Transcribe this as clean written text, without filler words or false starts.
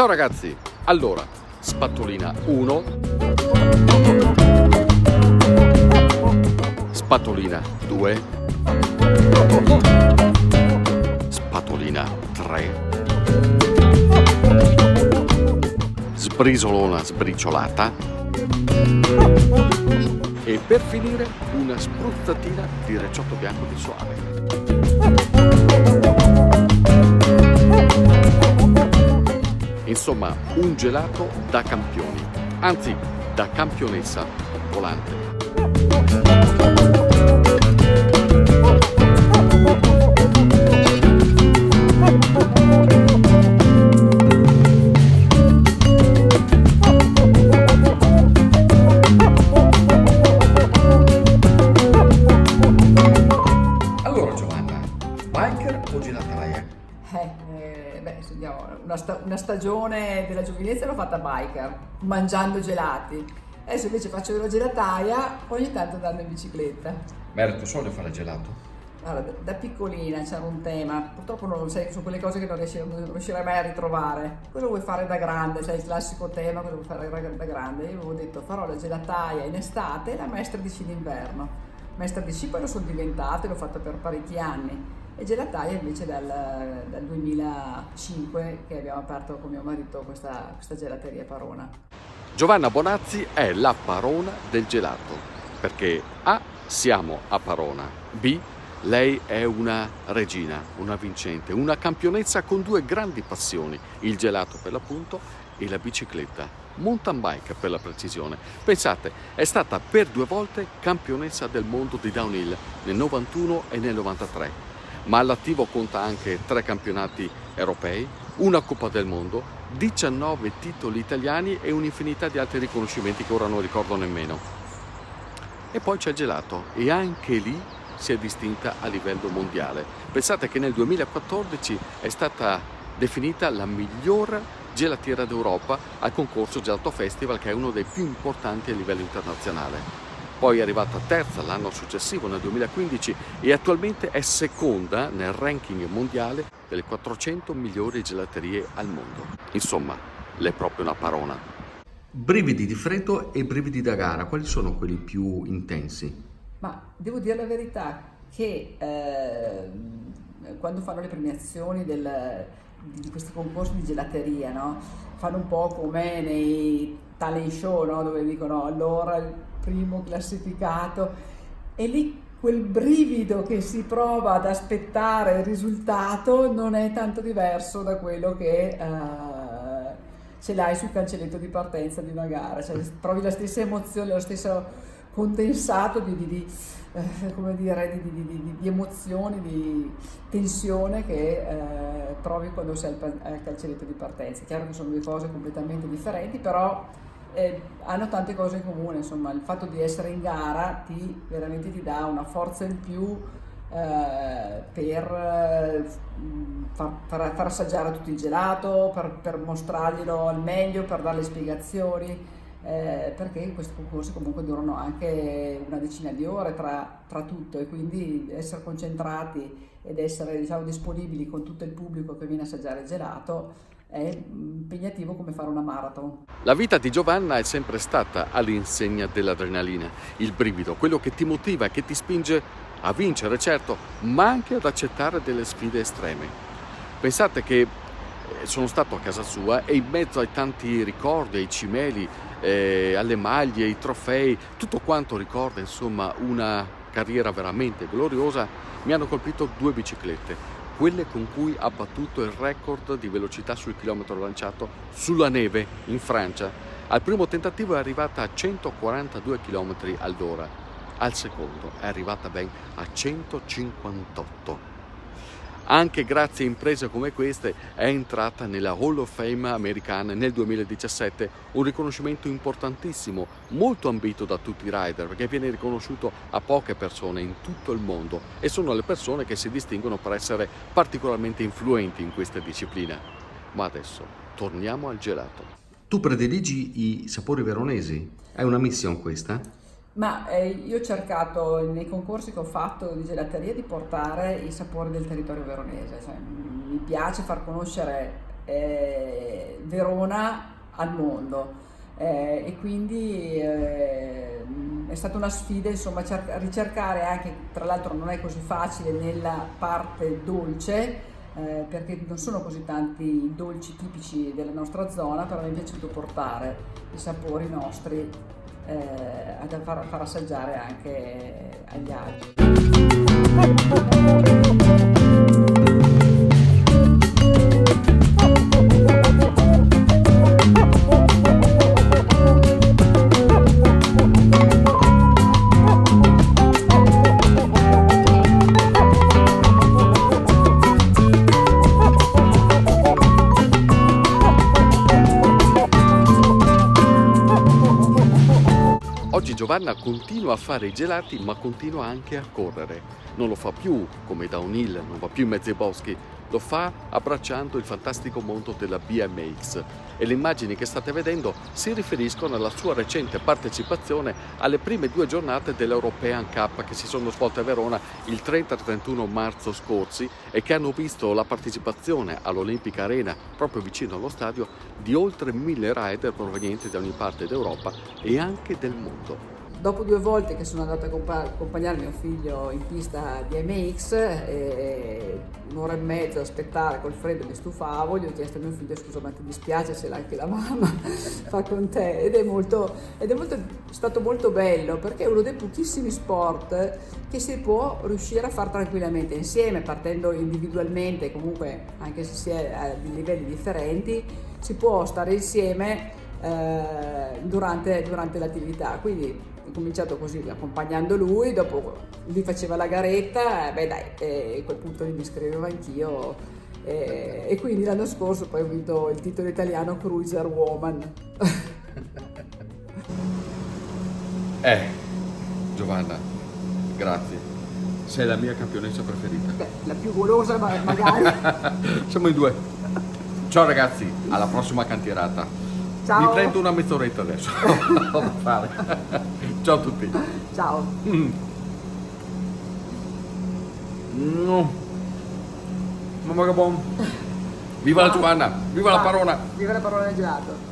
Ciao ragazzi, allora, spatolina 1, spatolina 2, spatolina 3, sbrisolona sbriciolata e per finire una spruzzatina di recioto bianco di soave. Insomma, un gelato da campioni, anzi da campionessa volante. Allora Giovanna, biker o gelataia? Una stagione della giovinezza l'ho fatta biker, mangiando gelati. Adesso invece faccio la gelataia, ogni tanto andando in bicicletta. Ma era il tuo sogno fare gelato? Allora, da piccolina c'era un tema, purtroppo non sai, sono quelle cose che non riuscirai mai a ritrovare. Cosa vuoi fare da grande? Sai, il classico tema, cosa vuoi fare da grande? Io avevo detto farò la gelataia in estate e la maestra di sci d'inverno. Maestra di sci poi lo sono diventata e l'ho fatta per parecchi anni. E gelataia invece dal 2005 che abbiamo aperto con mio marito questa gelateria Parona. Giovanna Bonazzi è la Parona del gelato, perché A. siamo a Parona, B. lei è una regina, una vincente, una campionessa con due grandi passioni, il gelato per l'appunto e la bicicletta, mountain bike per la precisione. Pensate, è stata per 2 volte campionessa del mondo di downhill, nel 91 e nel 93. Ma all'attivo conta anche 3 campionati europei, una Coppa del Mondo, 19 titoli italiani e un'infinità di altri riconoscimenti che ora non ricordo nemmeno. E poi c'è il gelato e anche lì si è distinta a livello mondiale. Pensate che nel 2014 è stata definita la miglior gelatiera d'Europa al concorso Gelato Festival, che è uno dei più importanti a livello internazionale. Poi è arrivata terza l'anno successivo, nel 2015, e attualmente è seconda nel ranking mondiale delle 400 migliori gelaterie al mondo. Insomma, lei è proprio una parona. Brividi di freddo e brividi da gara, quali sono quelli più intensi? Ma devo dire la verità che quando fanno le premiazioni di questi concorsi di gelateria, no? Fanno un po' come nei talent show, no? Dove dicono allora il primo classificato, e lì quel brivido che si prova ad aspettare il risultato non è tanto diverso da quello che ce l'hai sul cancelletto di partenza di una gara, cioè provi la stessa emozione, lo stesso condensato di emozioni, di tensione che provi quando sei al cancelletto di partenza. Chiaro che sono 2 cose completamente differenti, però hanno tante cose in comune. Insomma, il fatto di essere in gara veramente ti dà una forza in più per far assaggiare a tutti il gelato, per mostrarglielo al meglio, per dare le spiegazioni. Perché questi concorsi comunque durano anche una decina di ore tra tutto, e quindi essere concentrati ed essere, diciamo, disponibili con tutto il pubblico che viene a assaggiare il gelato è impegnativo come fare una marathon. La vita di Giovanna è sempre stata all'insegna dell'adrenalina, il brivido, quello che ti motiva e che ti spinge a vincere, certo, ma anche ad accettare delle sfide estreme. Pensate che sono stato a casa sua e in mezzo ai tanti ricordi, ai cimeli, alle maglie, ai trofei, tutto quanto ricorda, insomma, una carriera veramente gloriosa, mi hanno colpito 2 biciclette, quelle con cui ha battuto il record di velocità sul chilometro lanciato sulla neve in Francia. Al primo tentativo è arrivata a 142 km all'ora, al secondo è arrivata ben a 158. Anche grazie a imprese come queste è entrata nella Hall of Fame americana nel 2017, un riconoscimento importantissimo, molto ambito da tutti i rider, perché viene riconosciuto a poche persone in tutto il mondo e sono le persone che si distinguono per essere particolarmente influenti in questa disciplina. Ma adesso torniamo al gelato. Tu prediligi i sapori veronesi? È una mission questa? Ma io ho cercato nei concorsi che ho fatto di gelateria di portare i sapori del territorio veronese, cioè, mi piace far conoscere Verona al mondo. E quindi è stata una sfida, insomma, ricercare anche, tra l'altro non è così facile nella parte dolce, perché non sono così tanti i dolci tipici della nostra zona, però mi è piaciuto portare i sapori nostri a far assaggiare anche agli altri. Oggi Giovanna continua a fare i gelati, ma continua anche a correre. Non lo fa più come downhill, non va più in mezzo ai boschi, lo fa abbracciando il fantastico mondo della BMX. E le immagini che state vedendo si riferiscono alla sua recente partecipazione alle prime 2 giornate dell'European Cup che si sono svolte a Verona il 30 e 31 marzo scorsi e che hanno visto la partecipazione all'Olympic Arena, proprio vicino allo stadio, di oltre 1000 rider provenienti da ogni parte d'Europa e anche del mondo. Dopo 2 volte che sono andata a accompagnare mio figlio in pista BMX, un'ora e mezza ad aspettare col freddo mi stufavo, gli ho chiesto a mio figlio: scusa, ma ti dispiace se anche la mamma fa con te? Ed è stato molto bello, perché è uno dei pochissimi sport che si può riuscire a fare tranquillamente insieme, partendo individualmente, comunque anche se si è a livelli differenti, si può stare insieme durante l'attività. Quindi ho cominciato così, accompagnando lui, dopo lui faceva la garetta, a quel punto mi iscrivevo anch'io, e quindi l'anno scorso poi ho vinto il titolo italiano Cruiser Woman. Giovanna, grazie. Sei la mia campionessa preferita. Beh, la più golosa magari. Siamo in 2. Ciao ragazzi, alla prossima cantierata. Ciao. Mi prendo una mezz'oretta adesso. Ho da fare. Ciao a tutti. Ciao. Mamma che buono. Viva la Giovanna, viva la Parona. Viva la parola del gelato.